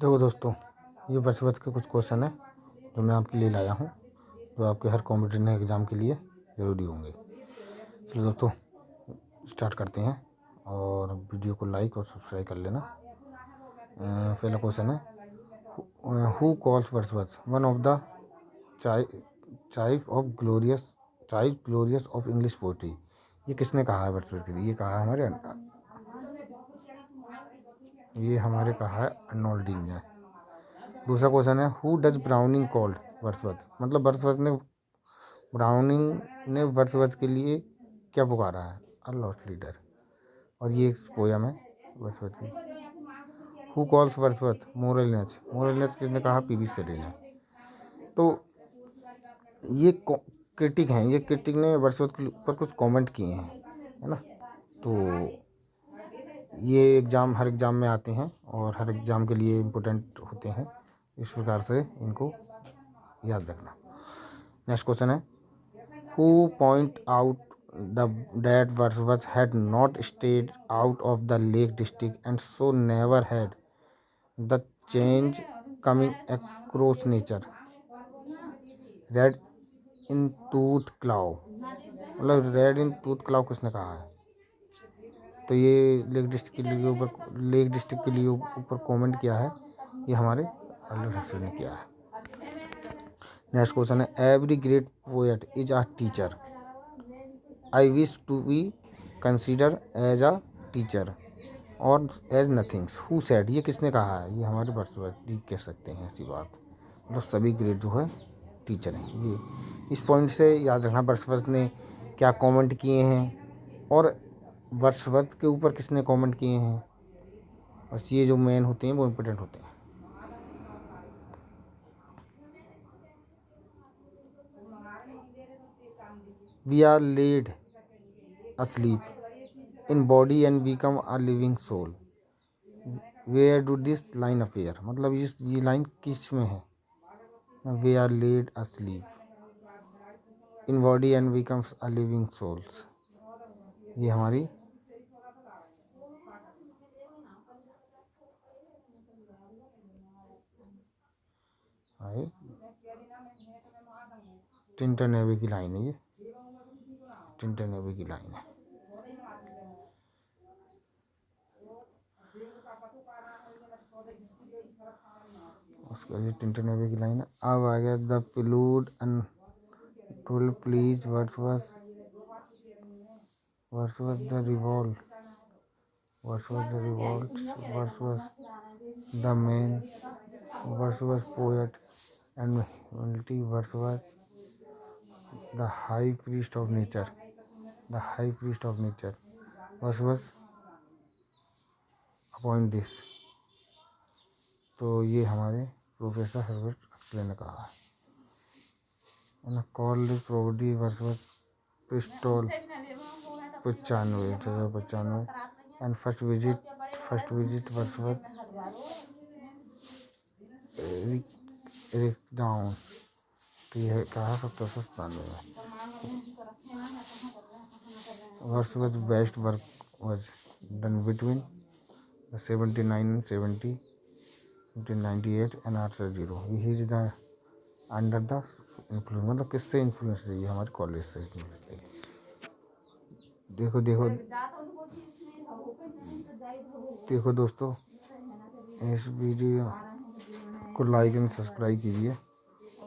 देखो दोस्तों, ये वर्षवत के कुछ क्वेश्चन है जो मैं आपके लिए लाया हूँ, जो आपके हर कॉम्पिटिटिव एग्ज़ाम के लिए ज़रूरी होंगे। चलो दोस्तों, स्टार्ट करते हैं और वीडियो को लाइक और सब्सक्राइब कर लेना। पहला क्वेश्चन है, who calls Wordsworth one of the child glorious of English poetry. ये किसने कहा है वर्dsworth के लिए? ये हमारे कहा है अर्नोल्ड डीन ने। दूसरा क्वेश्चन है, हु डज ब्राउनिंग कॉल्ड वर्dsworth? मतलब ब्राउनिंग ने वर्dsworth के लिए क्या पुकारा है? A lost leader. और ये एक पोयम है वर्dsworth की। Who calls वर्dsworth मोरलनेस? मोरलनेस किसने कहा? पीबी शेली ने। तो ये क्रिटिक हैं, ये क्रिटिक ने वर्dsworth के ऊपर कुछ कमेंट किए हैं, है ना। तो ये हर एग्ज़ाम में आते हैं और हर एग्ज़ाम के लिए इम्पोर्टेंट होते हैं, इस प्रकार से इनको याद रखना। नेक्स्ट क्वेश्चन है, who point out that Wordsworth had not stayed out of the lake district and so never had the change coming across nature. Red in tooth claw, मतलब रेड इन टूथ क्लाउ किसने कहा है? तो ये lake district के लिए ऊपर comment किया है, ये हमारे अल्लूर हसन ने किया है। नेक्स्ट क्वेश्चन है, every great poet is a teacher. I wish to be consider as a teacher और एज नथिंग्स। Who said? ये किसने कहा है? ये हमारे वर्dsworth जी कह सकते हैं ऐसी बात। मतलब सभी ग्रेट जो है टीचर हैं। ये इस पॉइंट से याद रखना वर्dsworth ने क्या कमेंट किए हैं और वर्dsworth के ऊपर किसने कमेंट किए हैं। बस ये जो मेन होते हैं वो इम्पोर्टेंट होते हैं। We are led asleep in body and become a living soul. Where do this line appear? मतलब ये लाइन किस में है? We are laid asleep in body and becomes a living souls. ये हमारी टिंटन एबी की लाइन है। ये टिंटन एबी की लाइन है। उसका ये टिंटन एबी की लाइन है। अब आ गया the prelude and tool please Wordsworth the revolt the man Wordsworth poet and humanity Wordsworth the high priest of nature Wordsworth appoint this. तो ये हमारे प्रोफेसर हर्बर्ट हक्सले ने कहा है। Call this property Wordsworth pistol 95 and first visit Wordsworth Eric down. तो यह कहा 1797 में। Wordsworth best work was done between 79 and 70 1798 and after 0. He is the under the influence, मतलब किससे इन्फ्लुएंस रही है? हमारे कॉलेज से इन्फ्लुएंस रही है। देखो दोस्तों, इस वीडियो को लाइक एंड सब्सक्राइब कीजिए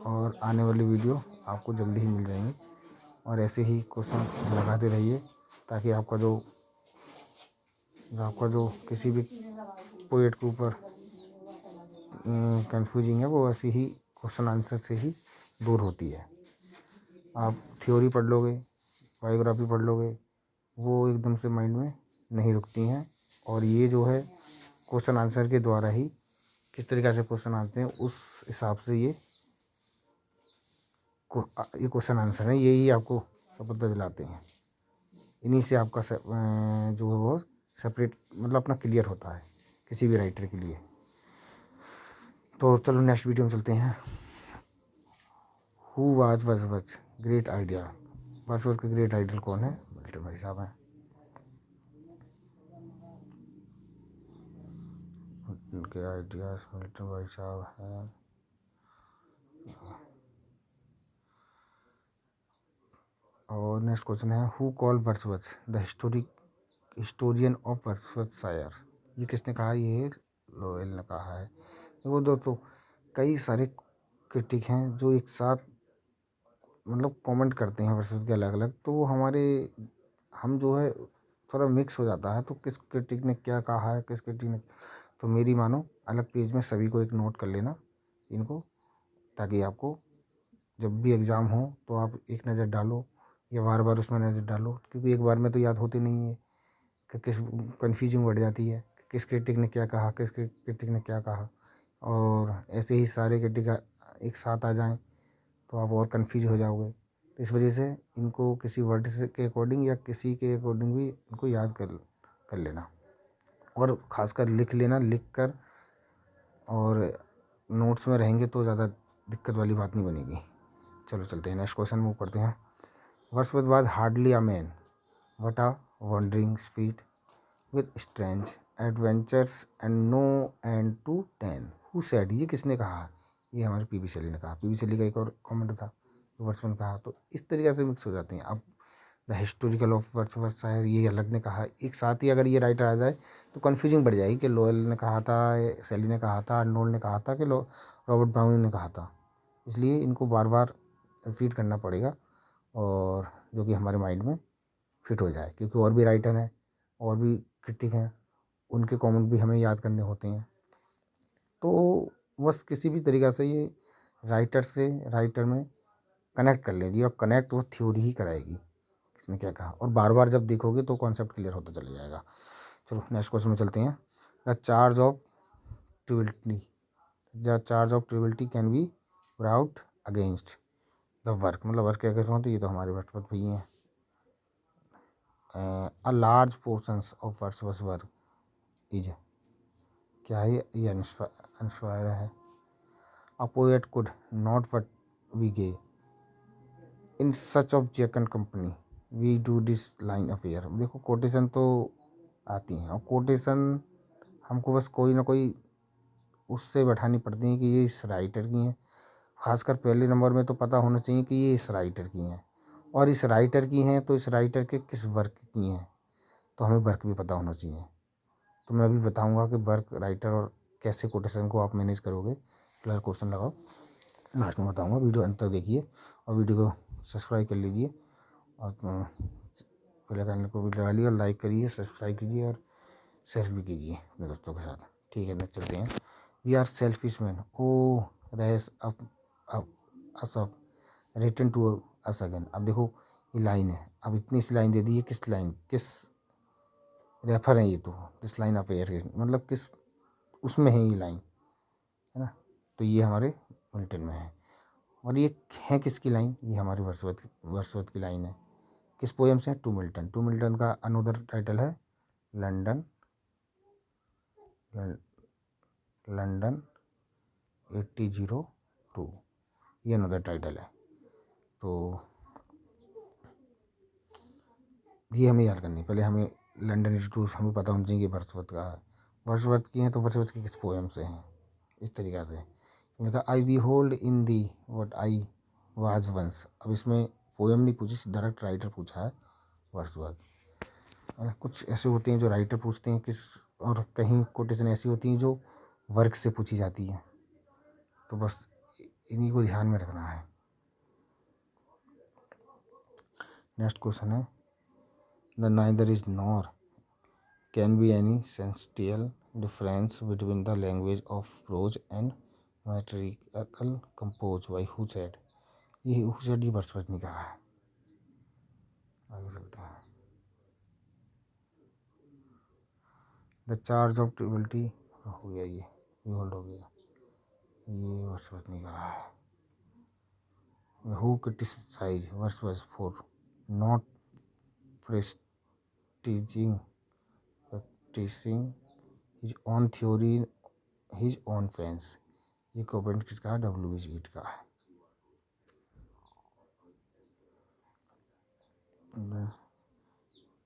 और आने वाली वीडियो आपको जल्दी ही मिल जाएंगी। और ऐसे ही क्वेश्चन लगाते रहिए ताकि आपका जो किसी भी पोएट के ऊपर कंफ्यूजिंग है वो ऐसे ही क्वेश्चन आंसर से ही दूर होती है। आप थ्योरी पढ़ लोगे, बायोग्राफी पढ़ लोगे, वो एकदम से माइंड में नहीं रुकती हैं। और ये जो है क्वेश्चन आंसर के द्वारा ही किस तरीक़े से क्वेश्चन आते हैं उस हिसाब से ये क्वेश्चन आंसर है, यही आपको सफलता दिलाते हैं। इन्हीं से आपका जो है वो सेपरेट मतलब अपना क्लियर होता है किसी भी राइटर के लिए। तो चलो नेक्स्ट वीडियो में चलते हैं। Who was Wordsworth great idea? Wordsworth के ग्रेट आइडल कौन है? मिल्टन भाई साहब हैं। उनके आइडियाज मिल्टन भाई साहब हैं। और नेक्स्ट क्वेश्चन है who call Wordsworth the historian of Wordsworthshire. ये किसने कहा? ये लोवेल ने कहा है। देखो दोस्तों, कई सारे क्रिटिक हैं जो एक साथ मतलब कमेंट करते हैं वर्ड्सवर्थ के अलग अलग, तो हम जो है थोड़ा मिक्स हो जाता है, तो किस क्रिटिक ने क्या कहा है, किस क्रिटिक ने, तो मेरी मानो अलग पेज में सभी को एक नोट कर लेना इनको, ताकि आपको जब भी एग्ज़ाम हो तो आप एक नज़र डालो या बार बार उसमें नज़र डालो, क्योंकि एक बार में तो याद होती नहीं है कि किस कन्फ्यूजिंग बढ़ जाती है कि किस क्रिटिक ने क्या कहा, किस क्रिटिक ने क्या कहा, और ऐसे ही सारे क्रिटिक एक साथ आ जाएं तो आप और कन्फ्यूज हो जाओगे। तो इस वजह से इनको किसी वर्ड से के अकॉर्डिंग या किसी के अकॉर्डिंग भी इनको याद कर लेना, और ख़ासकर लिख लेना, लिख कर और नोट्स में रहेंगे तो ज़्यादा दिक्कत वाली बात नहीं बनेगी। चलो चलते हैं नेक्स्ट क्वेश्चन मूव करते हैं। Wordsworth was hardly a man but a wandering speed with strange adventures and no end to ten who said. ये किसने कहा? ये हमारे पीबी शैली ने कहा। पीबी शैली का एक और कमेंट था वर्ड्सवर्थ ने कहा, तो इस तरीके से मिक्स हो जाते हैं। अब द हिस्टोरिकल ऑफ वर्ड्सवर्थ शायर ये अलग ने कहा, एक साथ ही अगर ये राइटर आ जाए तो कन्फ्यूजिंग बढ़ जाएगी कि लोयल ने कहा था, शैली ने कहा था, अर्नोल्ड ने कहा था कि रॉबर्ट ब्राउनिंग ने कहा था। इसलिए इनको बार बार रिपीट करना पड़ेगा, और जो कि हमारे माइंड में फिट हो जाए, क्योंकि और भी राइटर हैं, और भी क्रिटिक हैं, उनके कमेंट भी हमें याद करने होते हैं। तो बस किसी भी तरीक़ा से ये राइटर से राइटर में कनेक्ट कर लीजिए, और कनेक्ट वो थ्योरी ही कराएगी किसने क्या कहा, और बार बार जब देखोगे तो कॉन्सेप्ट क्लियर होता चला जाएगा। चलो नेक्स्ट क्वेश्चन में चलते हैं। The charge of triviality the charge of triviality can be brought against the work. मतलब वर्क क्या कहते हैं, तो ये तो हमारे वर्ड्सवर्थ भई हैं। A large portions of Wordsworth work is, क्या है ये अनस्वायर है। A poet could not but be gay in such of jack company we do this line affair. देखो कोटेशन तो आती हैं, और कोटेशन हमको बस कोई ना कोई उससे बैठानी पड़ती हैं कि ये इस राइटर की हैं। खासकर पहले नंबर में तो पता होना चाहिए कि ये इस राइटर की हैं, और इस राइटर की हैं तो इस राइटर के किस वर्क की हैं, तो हमें वर्क भी पता होना चाहिए। तो मैं अभी बताऊंगा कि वर्क, राइटर और कैसे कोटेशन को आप मैनेज करोगे। फिलहाल क्वेश्चन लगाओ, लास्ट में बताऊंगा। वीडियो अंत तक देखिए, और वीडियो को सब्सक्राइब कर लीजिए, और बेल आइकन को भी लगा लीजिए, और लाइक करिए, सब्सक्राइब कीजिए, और शेयर भी कीजिए अपने दोस्तों के साथ। ठीक है, नेक्स्ट चलते हैं। We are selfish man oh raise up us of return to us again. अब देखो ये लाइन है, अब इतनी सी लाइन दे दी है, किस लाइन, किस रेफर है ये, तो दिस लाइन ऑफ एयर, मतलब किस उसमें है ये लाइन, है ना। तो ये हमारे मिल्टन में है, और ये है किसकी लाइन, ये हमारी वर्ड्सवर्थ की लाइन है। किस पोएम से? To Milton. टू मिल्टन का अनदर टाइटल है लंदन, लंदन 1802, ये अनदर टाइटल है। तो ये हमें याद करनी है। पहले हमें लंदन 82 हमें पता होना चाहिए कि वर्ड्सवर्थ का है। वर्ड्सवर्थ की हैं तो वर्ड्सवर्थ की किस पोएम से हैं, इस तरीक़ा से। लिखा I we hold in the what I was once. अब इसमें पोएम नहीं पूछी, डायरेक्ट राइटर पूछा है वर्ड्सवर्थ, है ना। कुछ ऐसे होते हैं जो राइटर पूछते हैं किस, और कहीं कोटेशन ऐसी होती हैं जो वर्क से पूछी जाती हैं, तो बस इन्हीं को ध्यान में रखना है। नेक्स्ट क्वेश्चन है the neither is nor can be any essential difference between the language of prose and metrical compose by who said. ये हु सेड ये वर्ड्सवर्थ ने कहा है। आगे चलते हैं। द चार्ज ऑफ ट्रिबिलिटी हो गया, ये होल्ड हो गया, ये वर्ड्सवर्थ ने कहा है। Who criticize Wordsworth for not prestiging practicing his own theory his own fans. ये कमेंट किसका है? डब्ल्यू ईट का है।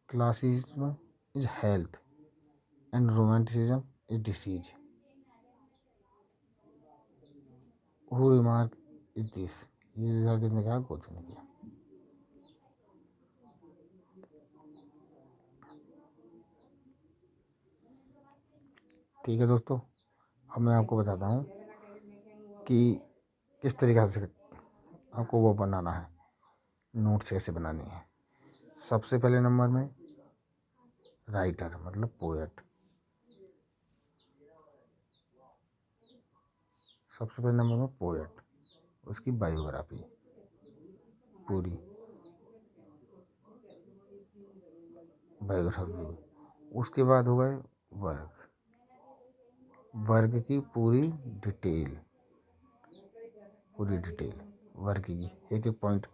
Classicism is health and romanticism is disease. Who remark is this, ये रिमार्क किसने कहा, कोच ने किया। ठीक है दोस्तों, अब मैं आपको बताता हूँ कि किस तरीक़ा से आपको वो बनाना है, नोट्स कैसे बनानी है। सबसे पहले नंबर में राइटर मतलब पोएट, सबसे पहले नंबर में पोएट, उसकी बायोग्राफी पूरी बायोग्राफी। उसके बाद हो गए वर्क, वर्क की पूरी डिटेल, पूरी डिटेल वर्क की, एक एक पॉइंट,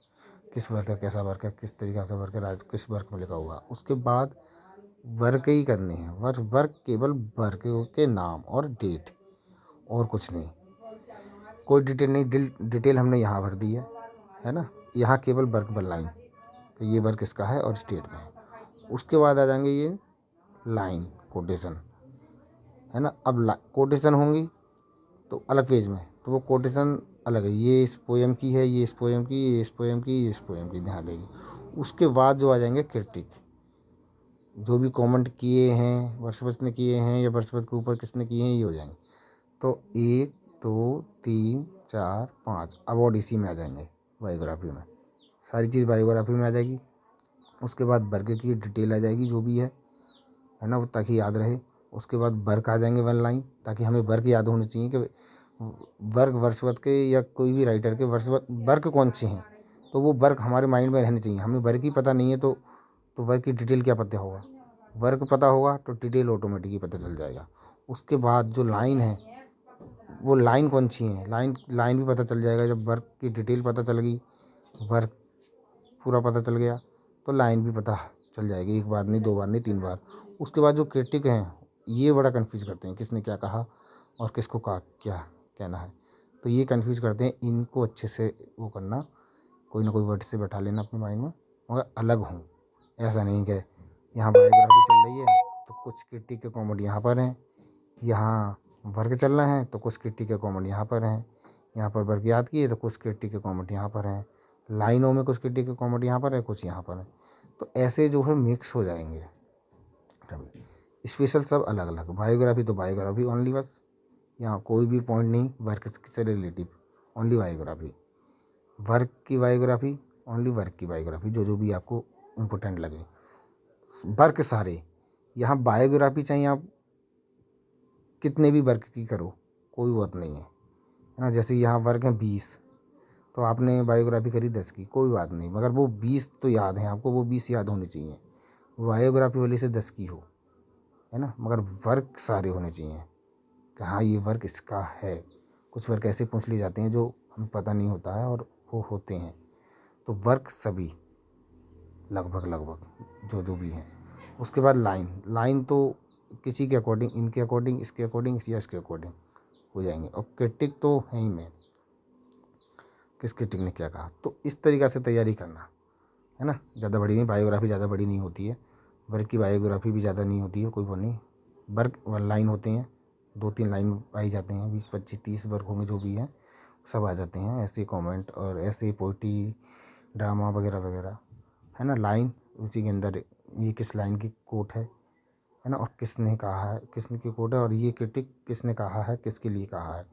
किस वर्क है, कैसा वर्क है, किस तरीक़ा से वर्क है, राज किस वर्क में लिखा हुआ। उसके बाद वर्क ही करने हैं, वर्क वर्क केवल वर्क के नाम और डेट, और कुछ नहीं, कोई डिटेल नहीं। डिटेल हमने यहाँ भर दी है ना। यहाँ केवल वर्क वन लाइन, तो ये वर्क इसका है और स्टेट में है। उसके बाद आ जाएंगे ये लाइन कोटेशन, है ना। अब कोटेशन होंगी तो अलग पेज में, तो वो कोटेशन अलग है, ये इस पोएम की है, ये इस पोएम की, ये इस पोएम की, ये इस पोएम की, ध्यान देगी। उसके बाद जो आ जाएंगे क्रिटिक, जो भी कमेंट किए हैं वर्षवत ने किए हैं या वर्षवत के ऊपर किसने किए हैं, ये हो जाएंगे। तो 1 2 3 4 5 अवार्ड इसी में आ जाएंगे, बायोग्राफी में सारी चीज़ बायोग्राफी में आ जाएगी। उसके बाद वर्क की डिटेल आ जाएगी जो भी है ना, वो ताकि याद रहे। उसके बाद वर्क आ जाएंगे वन लाइन, ताकि हमें वर्क याद होने चाहिए कि वर्क वर्षवत के या कोई भी राइटर के वर्षवत वर्क कौन से हैं, तो वो वर्क हमारे माइंड में रहने चाहिए। हमें वर्क ही पता नहीं है तो वर्क की डिटेल क्या पता होगा, वर्क पता होगा तो डिटेल ऑटोमेटिकली पता चल जाएगा। उसके बाद जो लाइन है, वो लाइन कौन सी है, लाइन लाइन भी पता चल जाएगा। जब वर्क की डिटेल पता चल गई, वर्क पूरा पता चल गया, तो लाइन भी पता चल जाएगी, एक बार नहीं, दो बार नहीं, तीन बार। उसके बाद जो क्रिटिक हैं, ये बड़ा कन्फ्यूज करते हैं, किसने क्या कहा और किसको कहा क्या कहना है, तो ये कन्फ्यूज करते हैं। इनको अच्छे से वो करना, कोई ना कोई वर्ड से बैठा लेना अपने माइंड में, मगर अलग हों। ऐसा नहीं कि यहाँ बायोग्राफी चल रही है तो कुछ क्रिटिक के कॉमेंट यहाँ पर हैं, यहाँ वर्क चल रहा है तो कुछ क्रिटिक के कॉमेंट यहाँ पर हैं, यहाँ पर वर्क याद किए तो कुछ क्रिटिक के कॉमेंट यहाँ पर हैं, लाइनों में कुछ क्रिटिक के कॉमेंट यहाँ पर है, कुछ यहाँ पर है। तो ऐसे जो है मिक्स हो जाएंगे। स्पेशल सब अलग अलग, बायोग्राफी तो बायोग्राफी ओनली, बस यहाँ कोई भी पॉइंट नहीं वर्क से रिलेटिव, ओनली बायोग्राफी। वर्क की बायोग्राफी, ओनली वर्क की बायोग्राफी, जो जो भी आपको इम्पोर्टेंट लगे। वर्क सारे, यहाँ बायोग्राफी चाहिए आप कितने भी वर्क की करो, कोई बात नहीं है ना। जैसे यहाँ वर्क है 20, तो आपने बायोग्राफी करी 10 की, कोई बात नहीं, मगर वो 20 तो याद है आपको, वो 20 याद होनी चाहिए, बायोग्राफी वाली से 10 की हो, है ना। मगर वर्क सारे होने चाहिए कि हाँ ये वर्क इसका है। कुछ वर्क ऐसे पूछ लिए जाते हैं जो हमें पता नहीं होता है और वो होते हैं, तो वर्क सभी लगभग लगभग जो जो भी हैं। उसके बाद लाइन, लाइन तो किसी के अकॉर्डिंग, इनके अकॉर्डिंग, इसके अकॉर्डिंग या इसके अकॉर्डिंग हो जाएंगे। और क्रिटिक तो है ही में, किस क्रिटिक ने क्या कहा, तो इस तरीक़ा से तैयारी करना, है ना। ज़्यादा बड़ी नहीं, बायोग्राफी ज़्यादा बड़ी नहीं होती है, वर्क की बायोग्राफी भी ज़्यादा नहीं होती है, कोई वो नहीं। वर्क वन लाइन होते हैं, 2-3 लाइन आई जाते हैं, 20-25-30 वर्क होंगे जो भी हैं, सब आ जाते हैं। ऐसे कमेंट और ऐसे पोइट्री, ड्रामा वगैरह वगैरह, है ना। लाइन उसी के अंदर, ये किस लाइन की कोट है ना, और किसने कहा है, किसने की कोट है, और ये क्रिटिक किसने कहा है, किसके लिए कहा है।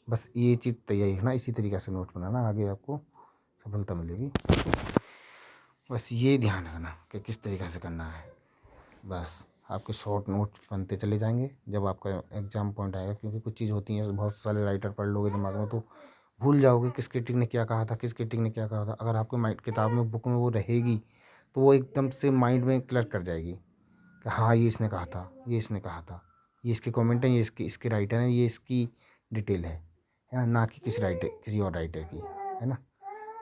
बस ये चीज़ तैयारी है ना, इसी तरीक़े से नोट्स बनाना, आगे आपको सफलता मिलेगी। बस ये ध्यान रखना कि किस तरीक़े से करना है। बस आपके शॉर्ट नोट्स बनते चले जाएंगे जब आपका एग्ज़ाम पॉइंट आएगा, क्योंकि कुछ चीज़ होती हैं बहुत सारे राइटर पढ़ लोगे दिमाग में तो भूल जाओगे किस क्रिटिक ने क्या कहा था, किस क्रिटिक ने क्या कहा था। अगर आपके माइंड किताब में, बुक में वो रहेगी तो वो एकदम से माइंड में क्लियर कर जाएगी कि हाँ ये इसने कहा था, ये इसने कहा था, ये इसके कमेंट हैं, ये इसके इसके राइटर हैं, ये इसकी डिटेल है ना, ना कि किसी राइटर, किसी और राइटर की, है ना।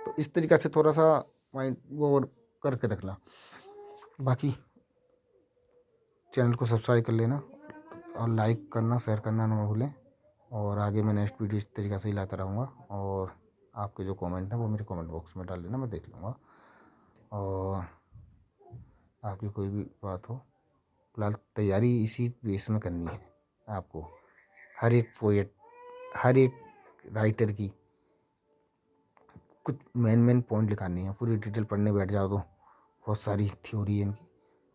तो इस तरीक़ा से थोड़ा सा माइंड वो और करके रखना। बाकी चैनल को सब्सक्राइब कर लेना और लाइक करना, शेयर करना ना भूलें। और आगे मैं नेक्स्ट वीडियो इस तरीक़े से ही लाता रहूँगा, और आपके जो कमेंट हैं वो मेरे कमेंट बॉक्स में डाल देना, मैं देख लूँगा। और आपकी कोई भी बात हो, फिलहाल तैयारी इसी बेस में करनी है आपको, हर एक पोएट, हर एक राइटर की कुछ मेन पॉइंट लिखानी है। पूरी डिटेल पढ़ने बैठ जाओ तो बहुत सारी थ्योरी है इनकी।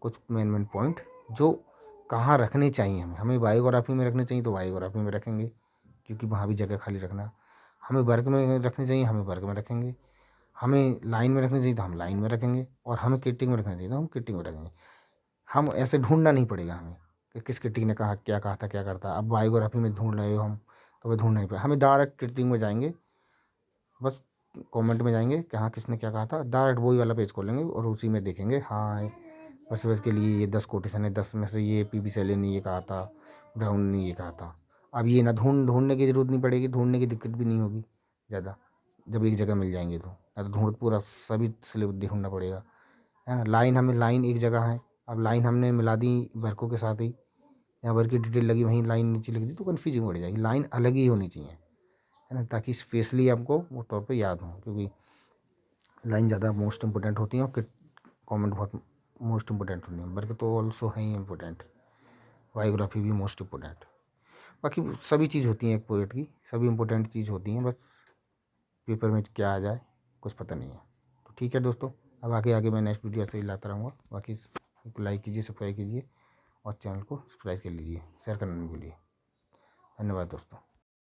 कुछ मेन पॉइंट जो कहाँ रखने चाहिए हमें बायोग्राफी में रखने चाहिए तो बायोग्राफी में रखेंगे, क्योंकि वहाँ भी जगह खाली रखना। हमें वर्क में रखने चाहिए, हमें वर्क में रखेंगे। हमें लाइन में रखने चाहिए तो हम लाइन में रखेंगे, और हमें किटिंग में रखना चाहिए तो हम किटिंग में रखेंगे। हम ऐसे ढूंढना नहीं पड़ेगा हमें कि किस किटिंग ने कहा, क्या कहा था, क्या करता। अब बायोग्राफी में ढूंढ रहे हो हम, तो वह ढूंढना नहीं पड़ेगा हमें। डायरेक्ट किटिंग में जाएंगे, बस कमेंट में जाएंगे कि हाँ किसने क्या कहा था, डायरेक्ट वही वाला पेज खोलेंगे और उसी में देखेंगे हाँ बस के लिए ये 10 कोटेशन है, 10 में से ये पीबी सेलेन ने ये कहा था, ब्राउन ने ये कहा था। अब ये ना ढूंढने की ज़रूरत नहीं पड़ेगी, ढूंढने की दिक्कत भी नहीं होगी ज़्यादा, जब एक जगह मिल जाएंगे तो। या तो ढूंढ पूरा सभी सिलेबस ढूंढना पड़ेगा, है ना। लाइन हमें लाइन एक जगह है, अब लाइन हमने मिला दी वर्कों के साथ ही, या वर्क की डिटेल लगी वहीं लाइन नीचे लिख दी तो कन्फ्यूजिंग बढ़ जाएगी। लाइन अलग ही होनी चाहिए, है ना, ताकि स्पेशली आपको वो तौर पे याद हो, क्योंकि लाइन ज़्यादा मोस्ट इंपॉर्टेंट होती है और कमेंट बहुत मोस्ट इंपॉर्टेंट होती है। वर्क तो ऑल्सो है ही इम्पोर्टेंट, बायोग्राफी भी मोस्ट इंपॉर्टेंट। बाकी सभी चीज़ होती हैं एक पोएट की, सभी इंपॉर्टेंट चीज़ होती हैं, बस पेपर में क्या आ जाए कुछ पता नहीं है। तो ठीक है दोस्तों, अब आगे मैं नेक्स्ट वीडियो ऐसे ही लाता रहूँगा। बाकी लाइक कीजिए, सब्सक्राइब कीजिए और चैनल को सब्सक्राइब कर लीजिए, शेयर करना नहीं भूलिए। धन्यवाद दोस्तों।